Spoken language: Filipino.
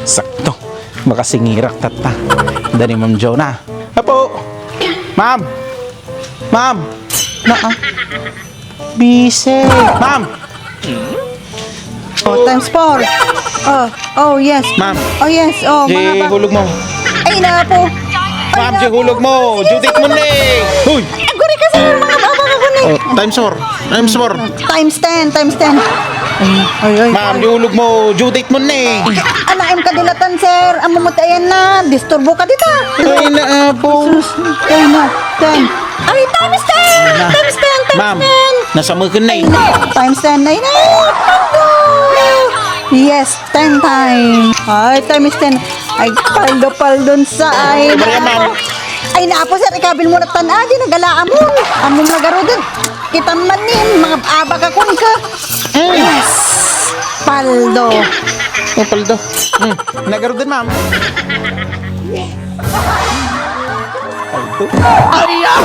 Sakto. Makasingirak tata. Dani Ma'am Jonah. Apo. Ma'am. Ma'am. Naa. Busy. Ma'am. Oh, times 4. Oh, yes. Ma'am. Oh, yes. Oh, mga Di ba... hulog mo. Ay, na po. Ma'am, di hulog mo. Judith mo ni. Huy. Aguri kasi yung mga baba ko ni. Oh, times 4. Times 4. Times 10, times 10. Ay. Ma'am, di hulog mo. Judith mo ni. Anaim ka dilatan, sir. Ang mamutayan na. Disturbo ka dita. Ay na po. Ay na. 10. Ay, times 10. Times 10. Times 10. Ma'am, nasa mo ka na eh. Times 10. Ay na. Yes, 10 times. Ay, times 10. Ay, paldo-paldon sa ay. Maria, ma'am. Ay, naapo, sir. Ikabil mo na tanagi. Nagala amon. Amon lagaro din. Kita manin. Mga abag akon ka. Yes. Paldo. Oh, paldo. Nagaro din, ma'am. Paldo.